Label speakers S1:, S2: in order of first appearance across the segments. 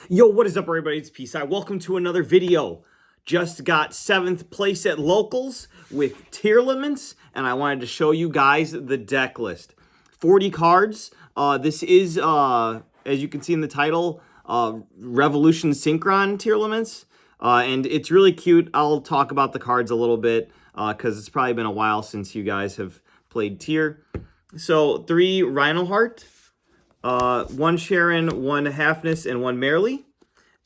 S1: Yo, what is up, everybody? It's Peace. Welcome to another video. Just got 7th place at Locals with Tearlaments, and I wanted to show you guys the deck list. 40 cards. This is, as you can see in the title, Revolution Synchron Tearlaments, and it's really cute. I'll talk about the cards a little bit, because it's probably been a while since you guys have played Tier. So, 3 Rhinoheart. 1 Sharon, 1 Halfness, and 1 Merrily.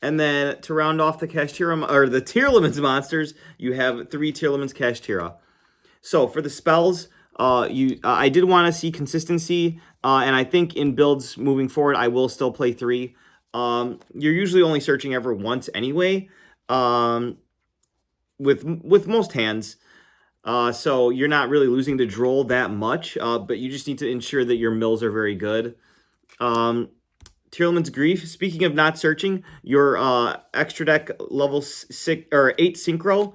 S1: And then to round off the Kashtira, or the Tearlaments monsters, you have 3 Tearlaments Kashtira. So for the spells, I did want to see consistency, and I think in builds moving forward, I will still play 3. You're usually only searching ever once anyway, with most hands. So you're not really losing to Droll that much, but you just need to ensure that your mills are very good. Tearlament's Grief. Speaking of not searching, your extra deck level 6 or 8 Synchro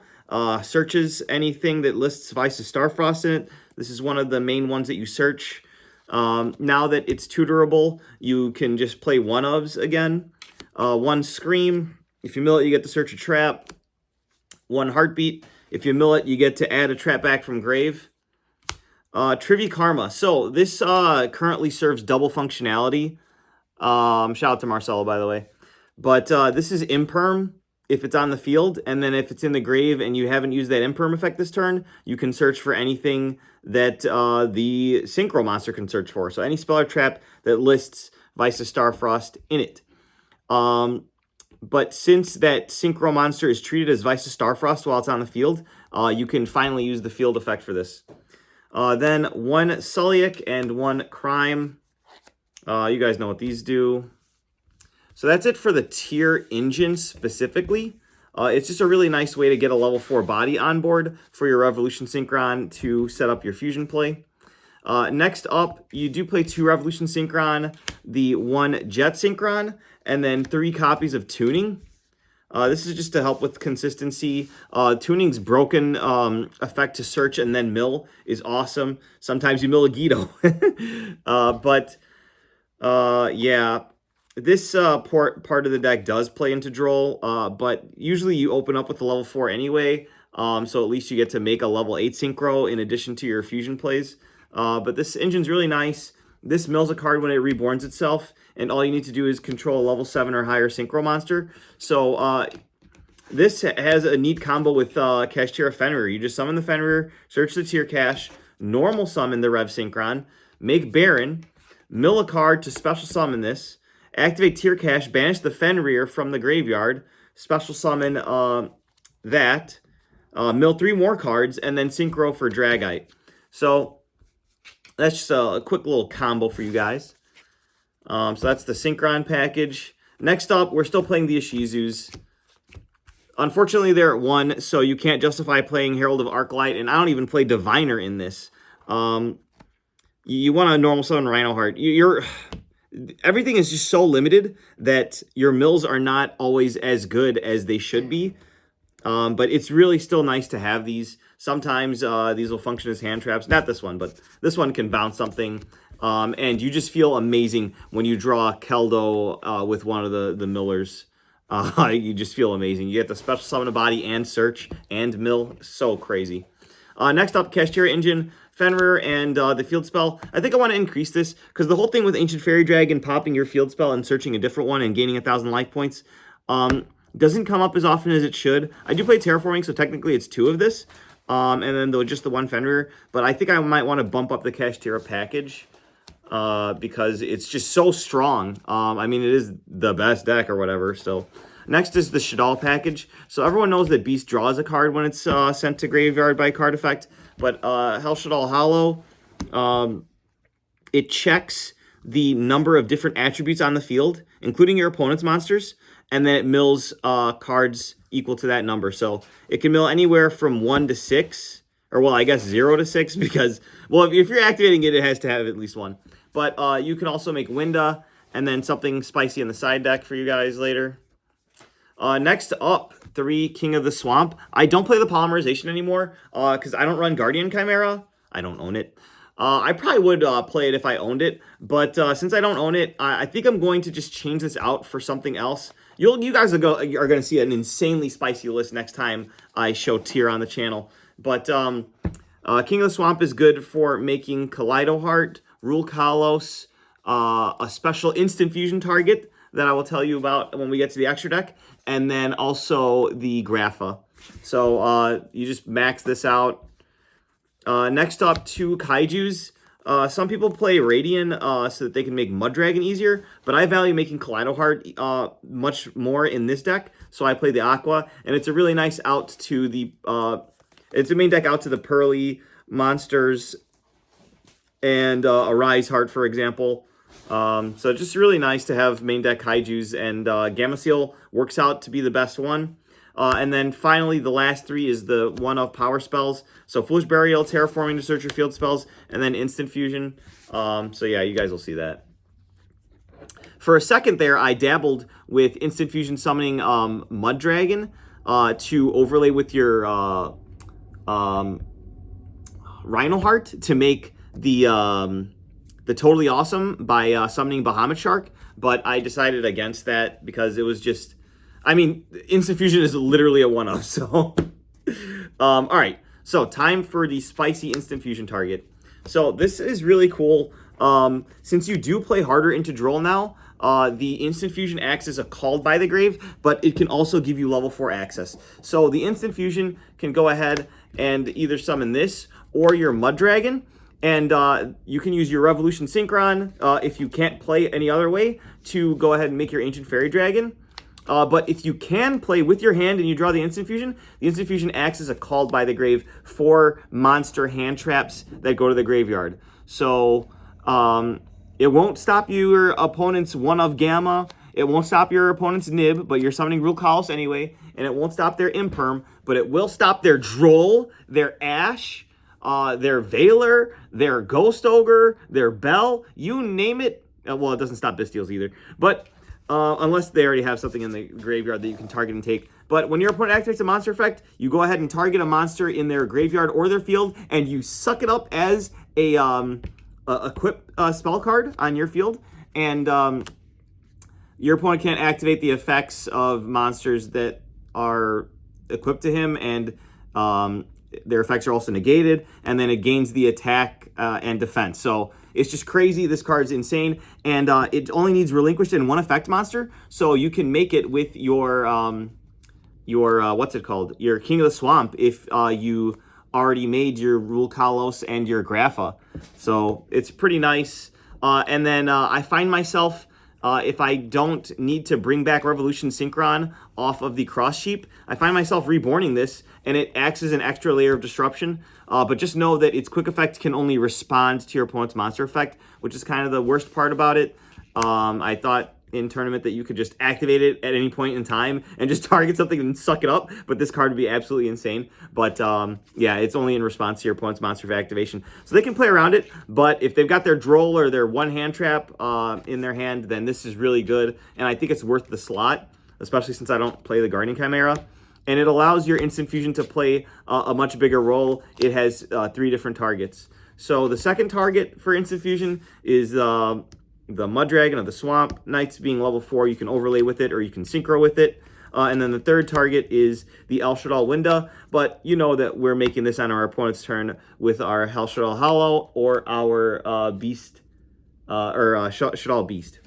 S1: searches anything that lists Vice of Starfrost in it. This is one of the main ones that you search. Now that it's tutorable, you can just play one-ofs again. 1 Scream. If you mill it, you get to search a trap. 1 Heartbeat. If you mill it, you get to add a trap back from grave. Trivia Karma. So this currently serves double functionality. Shout out to Marcelo, by the way. But this is Imperm if it's on the field, and then if it's in the grave and you haven't used that Imperm effect this turn, you can search for anything that the Synchro monster can search for. So any spell or trap that lists Vice of Starfrost in it. But since that Synchro monster is treated as Vice of Starfrost while it's on the field, you can finally use the field effect for this. Then 1 Sulliak and 1 Crime. You guys know what these do. So that's it for the tier engine specifically. It's just a really nice way to get a level 4 body on board for your Revolution Synchron to set up your fusion play. Next up, you do play 2 Revolution Synchron, the 1 Jet Synchron, and then 3 copies of Tuning. This is just to help with consistency. Tuning's broken effect to search and then mill is awesome. Sometimes you mill a Guido. Yeah, this part of the deck does play into Droll, but usually you open up with a level 4 anyway, so at least you get to make a level 8 Synchro in addition to your fusion plays. But this engine's really nice. This mills a card when it reborns itself, and all you need to do is control a level 7 or higher Synchro monster. So this has a neat combo with Kashtira Fenrir. You just summon the Fenrir, search the tier cache, normal summon the Rev Synchron, make Baron, mill a card to special summon this, activate tier cache, banish the Fenrir from the graveyard, special summon that, mill 3 more cards, and then Synchro for Dragite. So that's just a quick little combo for you guys. So that's the Synchron package. Next up, we're still playing the Ishizus. Unfortunately, they're at 1, so you can't justify playing Herald of Arclight, and I don't even play Diviner in this. You want a normal summon Rhinoheart. Everything is just so limited that your mills are not always as good as they should be. But it's really still nice to have these. Sometimes these will function as hand traps. Not this one, but this one can bounce something. And you just feel amazing when you draw Keldo with one of the millers. You just feel amazing. You get the special summon a body and search and mill. So crazy. Next up, Kashtira Engine, Fenrir, and the field spell. I think I want to increase this because the whole thing with Ancient Fairy Dragon popping your field spell and searching a different one and gaining 1,000 life points doesn't come up as often as it should. I do play Terraforming, so technically it's 2 of this, and then just the 1 Fenrir. But I think I might want to bump up the Kashtira package because it's just so strong. I mean, it is the best deck or whatever, so... Next is the Shadal package. So everyone knows that Beast draws a card when it's sent to graveyard by card effect. But Hell Shadal Hollow, it checks the number of different attributes on the field, including your opponent's monsters, and then it mills cards equal to that number. So it can mill anywhere from 1 to 6, or well, I guess 0 to 6, because, well, if you're activating it, it has to have at least 1. But you can also make Winda, and then something spicy in the side deck for you guys later. Next up, 3 King of the Swamp. I don't play the Polymerization anymore because I don't run Guardian Chimera. I don't own it. I probably would play it if I owned it, but since I don't own it, I think I'm going to just change this out for something else. You guys are going to see an insanely spicy list next time I show tier on the channel. But King of the Swamp is good for making Kaleido Heart, Rule Kalos, a special instant fusion target that I will tell you about when we get to the extra deck, and then also the Grapha. So you just max this out. Next up, 2 Kaijus. Some people play Radiant so that they can make Mud Dragon easier, but I value making Kaleido Heart much more in this deck, so I play the Aqua, and it's a really nice out to the... it's a main deck out to the Pearly monsters and a Rise Heart, for example. So just really nice to have main deck Kaijus, and Gamma Seal works out to be the best one. And then finally, the last 3 is the one of power spells. So Foolish Burial, Terraforming to search your field spells, and then Instant Fusion. So yeah, you guys will see that. For a second there, I dabbled with Instant Fusion summoning Mud Dragon to overlay with your Rhino Heart to make the Totally Awesome by summoning Bahamut Shark. But I decided against that because it was just... I mean, Instant Fusion is literally a one-of, so... all right, so time for the spicy Instant Fusion target. So this is really cool. Since you do play harder into Droll now, the Instant Fusion acts as a Called by the Grave, but it can also give you level 4 access. So the Instant Fusion can go ahead and either summon this or your Mud Dragon, and you can use your Revolution Synchron, if you can't play any other way, to go ahead and make your Ancient Fairy Dragon. But if you can play with your hand and you draw the Instant Fusion acts as a Called by the Grave for monster hand traps that go to the graveyard. So it won't stop your opponent's one of Gamma. It won't stop your opponent's Nib, but you're summoning Rule Kalos anyway. And it won't stop their Imperm, but it will stop their Droll, their Ash, their Veiler, their Ghost Ogre, their Bell. You name it. Well, it doesn't stop Bystials either. But... unless they already have something in the graveyard that you can target and take. But when your opponent activates a monster effect, you go ahead and target a monster in their graveyard or their field, and you suck it up as a equip spell card on your field. And your opponent can't activate the effects of monsters that are equipped to him, and their effects are also negated, and then it gains the attack and defense. So it's just crazy. This card's insane, and it only needs relinquished in 1 effect monster, so you can make it with your what's it called? Your King of the Swamp if you already made your Rule Kalos and your Grapha. So it's pretty nice. And then I find myself, if I don't need to bring back Revolution Synchron off of the Cross Sheep, I find myself reborning this, and it acts as an extra layer of disruption. But just know that its quick effect can only respond to your opponent's monster effect, which is kind of the worst part about it. I thought in tournament that you could just activate it at any point in time and just target something and suck it up, but this card would be absolutely insane. But yeah, it's only in response to your opponent's monster effect activation. So they can play around it, but if they've got their Droll or their one hand trap in their hand, then this is really good, and I think it's worth the slot, especially since I don't play the Guardian Chimera. And it allows your Instant Fusion to play a much bigger role. It has 3 different targets. So the second target for Instant Fusion is the Mud Dragon of the Swamp. Knights being level 4, you can overlay with it or you can synchro with it. And then the third target is the El Shaddai Winda. But you know that we're making this on our opponent's turn with our El Shaddai Hollow or our Beast, Shaddai Beast.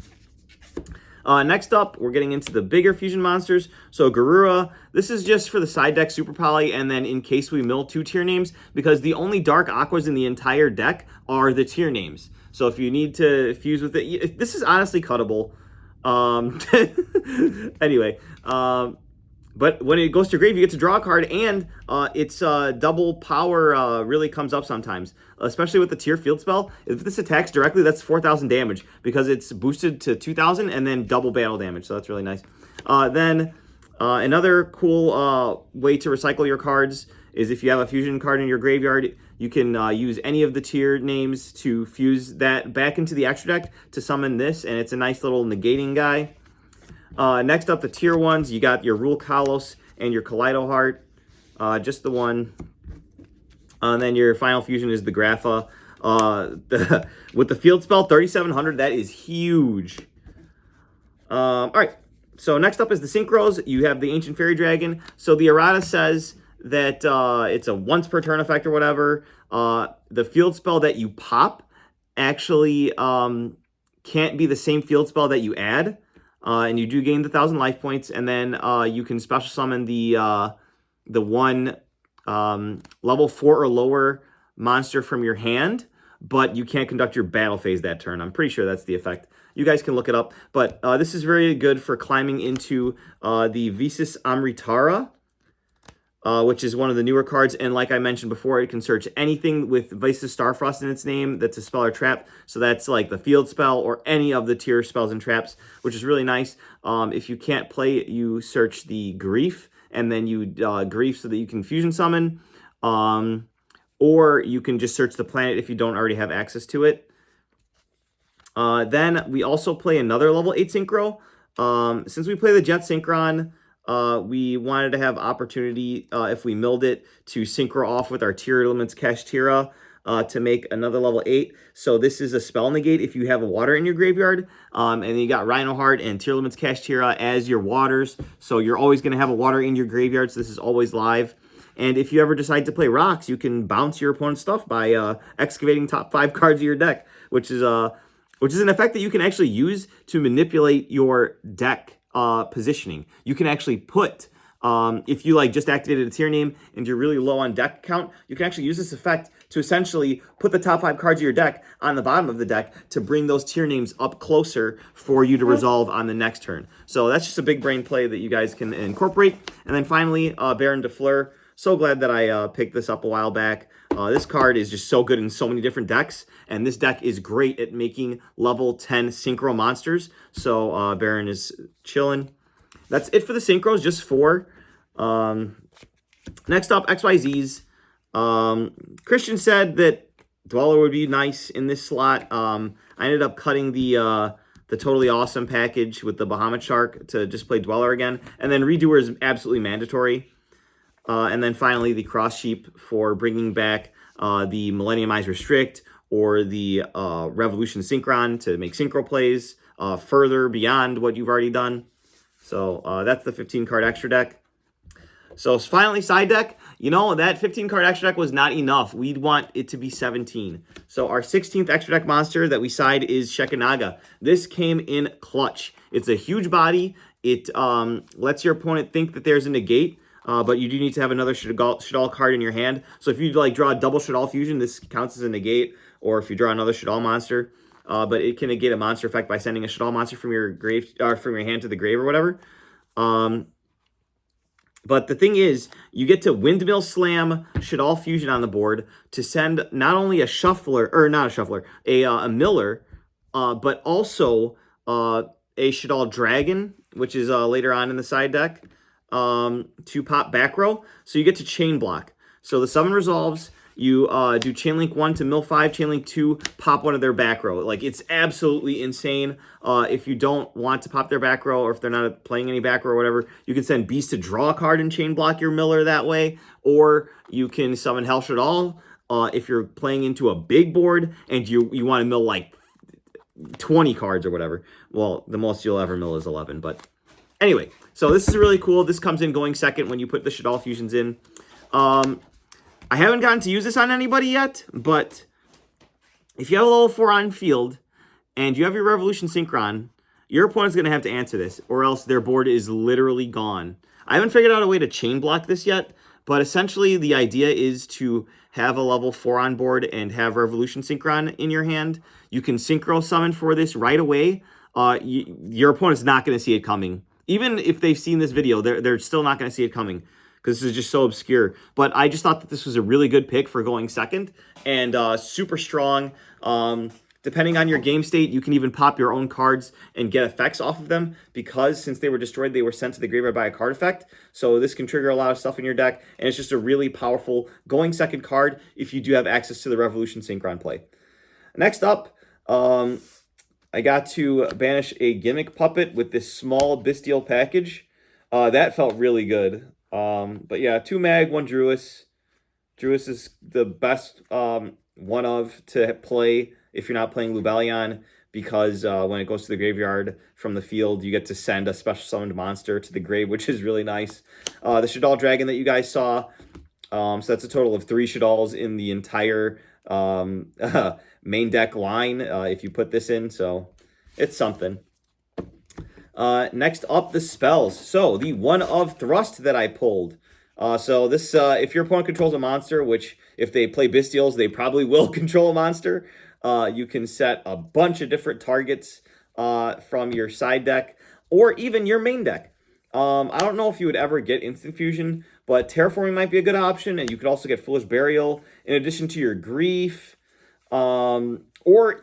S1: Next up, we're getting into the bigger fusion monsters. So Garura, this is just for the side deck Super Poly, and then in case we mill 2 tier names, because the only dark aquas in the entire deck are the tier names. So if you need to fuse with it, this is honestly cuttable. Anyway, but when it goes to grave, you get to draw a card, and its double power really comes up sometimes, especially with the tier field spell. If this attacks directly, that's 4,000 damage because it's boosted to 2,000 and then double battle damage, so that's really nice. Then another cool way to recycle your cards is if you have a fusion card in your graveyard, you can use any of the tier names to fuse that back into the extra deck to summon this, and it's a nice little negating guy. Next up, the tier 1s, you got your Rule Kalos and your Kaleido Heart, just the one. And then your final fusion is the Grapha. With the field spell, 3,700, that is huge. All right, so next up is the Synchros. You have the Ancient Fairy Dragon. So the errata says that it's a once per turn effect or whatever. The field spell that you pop actually can't be the same field spell that you add. And you do gain the 1,000 life points, and then you can special summon the one level 4 or lower monster from your hand, but you can't conduct your battle phase that turn. I'm pretty sure that's the effect. You guys can look it up, but this is very good for climbing into the Visas Amritara, which is one of the newer cards. And like I mentioned before, it can search anything with Visas Starfrost in its name that's a spell or trap. So that's like the field spell or any of the tier spells and traps, which is really nice. If you can't play it, you search the Grief, and then you Grief so that you can fusion summon. Or you can just search the planet if you don't already have access to it. Then we also play another level 8 Synchro. Since we play the Jet Synchron, we wanted to have opportunity, if we milled it, to synchro off with our Tearlament's Kashtira to make another level 8. So this is a spell negate if you have a water in your graveyard. And then you got Rhinoheart and Tearlament's Kashtira as your waters. So you're always going to have a water in your graveyard, so this is always live. And if you ever decide to play rocks, you can bounce your opponent's stuff by excavating top 5 cards of your deck, which is an effect that you can actually use to manipulate your deck positioning. You can actually put, if you like just activated a tier name and you're really low on deck count, you can actually use this effect to essentially put the top 5 cards of your deck on the bottom of the deck to bring those tier names up closer for you to resolve on the next turn. So that's just a big brain play that you guys can incorporate. And then finally, Baron de Fleur. So glad that I picked this up a while back. This card is just so good in so many different decks, and this deck is great at making level 10 Synchro monsters. So Baron is chilling. That's it for the Synchros, just 4. Next up, XYZs. Christian said that Dweller would be nice in this slot. I ended up cutting the Totally Awesome package with the Bahamut Shark to just play Dweller again. And then Redoer is absolutely mandatory. And then finally, the Cross Sheep for bringing back the Millennium Eyes Restrict or the Revolution Synchron to make synchro plays further beyond what you've already done. So that's the 15-card extra deck. So finally, side deck. You know, that 15-card extra deck was not enough. We'd want it to be 17. So our 16th extra deck monster that we side is Shekanaga. This came in clutch. It's a huge body. It lets your opponent think that there's a negate. But you do need to have another Shadal card in your hand. So if you like draw a double Shadal fusion, this counts as a negate. Or if you draw another Shadal monster, but it can negate a monster effect by sending a Shadal monster from your grave or from your hand to the grave or whatever. But the thing is, you get to Windmill Slam Shadal fusion on the board to send not only a shuffler or not a shuffler, a miller, but also a Shadal Dragon, which is later on in the side deck. To pop back row, so you get to chain block. So the summon resolves, you do chain link 1 to mill 5, chain link 2, pop one of their back row. Like, it's absolutely insane. If you don't want to pop their back row, or if they're not playing any back row or whatever, you can send Beast to draw a card and chain block your miller that way, or you can summon Hell Shadal if you're playing into a big board and you want to mill like 20 cards or whatever. Well, the most you'll ever mill is 11, but anyway, so this is really cool. This comes in going second when you put the Shadal fusions in. I haven't gotten to use this on anybody yet, but if you have a level 4 on field and you have your Revolution Synchron, your opponent's going to have to answer this, or else their board is literally gone. I haven't figured out a way to chain block this yet, but essentially the idea is to have a level 4 on board and have Revolution Synchron in your hand. You can Synchro summon for this right away. Your opponent's not going to see it coming. Even if they've seen this video, they're still not going to see it coming because this is just so obscure. But I just thought that this was a really good pick for going second and super strong. Depending on your game state, you can even pop your own cards and get effects off of them because since they were destroyed, they were sent to the graveyard by a card effect. So this can trigger a lot of stuff in your deck, and it's just a really powerful going second card if you do have access to the Revolution Synchron play. Next up, I got to banish a Gimmick Puppet with this small Bestial package. That felt really good. But yeah, 2 Mag, 1 Druis. Druis is the best one of to play if you're not playing Lubellion, because when it goes to the graveyard from the field, you get to send a special summoned monster to the grave, which is really nice. The Shaddoll Dragon that you guys saw, so that's a total of 3 Shaddolls in the entire main deck line if you put this in, so it's something. Next up, the spells. So, the One of Thrust that I pulled. So this, if your opponent controls a monster, which if they play Bestials, they probably will control a monster, you can set a bunch of different targets from your side deck, or even your main deck. I don't know if you would ever get Instant Fusion, but Terraforming might be a good option, and you could also get Foolish Burial, in addition to your Grief, or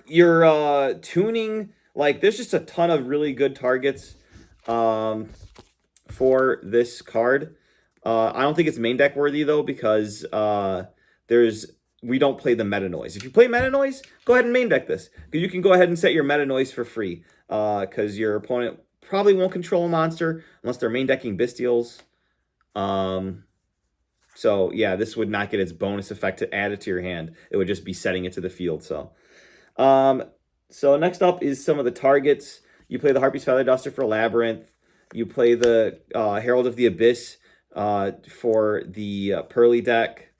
S1: your Tuning. Like, there's just a ton of really good targets for this card. I don't think it's main deck worthy, though, because we don't play the Meta Noise. If you play Meta Noise, go ahead and main deck this, because you can go ahead and set your Meta Noise for free, because your opponent probably won't control a monster unless they're main decking Bestials. So, yeah, this would not get its bonus effect to add it to your hand. It would just be setting it to the field, so... So next up is some of the targets. You play the Harpy's Feather Duster for Labyrinth. You play the Herald of the Abyss for the Pearly deck.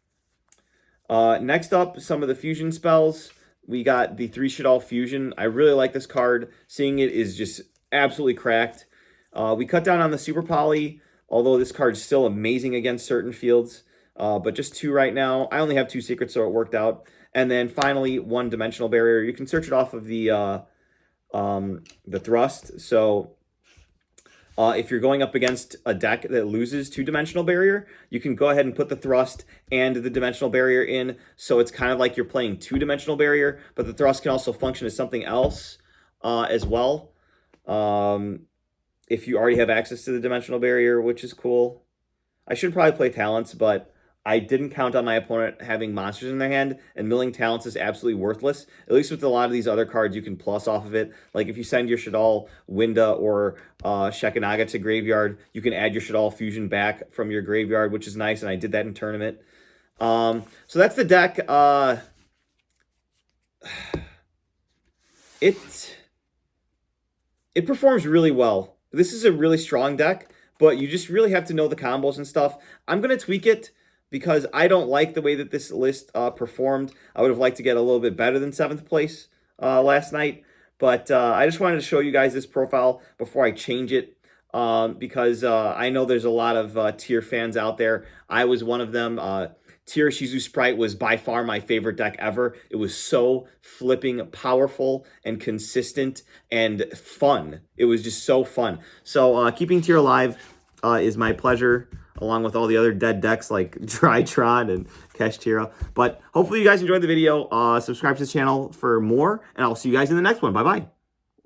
S1: Next up, some of the fusion spells. We got the 3 Shaddoll Fusion. I really like this card. Seeing it is just absolutely cracked. We cut down on the Super Poly, although this card is still amazing against certain fields. But just 2 right now. I only have 2 secrets, so it worked out. And then finally, 1 Dimensional Barrier. You can search it off of the Thrust. So if you're going up against a deck that loses 2 Dimensional Barrier, you can go ahead and put the Thrust and the Dimensional Barrier in. So it's kind of like you're playing 2 Dimensional Barrier, but the Thrust can also function as something else as well. If you already have access to the Dimensional Barrier, which is cool. I should probably play Talents, but I didn't count on my opponent having monsters in their hand, and milling Talents is absolutely worthless. At least with a lot of these other cards, you can plus off of it. Like if you send your Shaddoll, Winda, or Shekanaga to graveyard, you can add your Shaddoll Fusion back from your graveyard, which is nice, and I did that in tournament. So that's the deck. It performs really well. This is a really strong deck, but you just really have to know the combos and stuff. I'm going to tweak it, because I don't like the way that this list performed. I would have liked to get a little bit better than 7th place last night. But I just wanted to show you guys this profile before I change it, because I know there's a lot of Tier fans out there. I was one of them. Tier Shizu Sprite was by far my favorite deck ever. It was so flipping powerful and consistent and fun. It was just so fun. So keeping Tier alive is my pleasure, along with all the other dead decks like Drytron and Kashtira. But hopefully you guys enjoyed the video. Subscribe to the channel for more, and I'll see you guys in the next one. Bye-bye.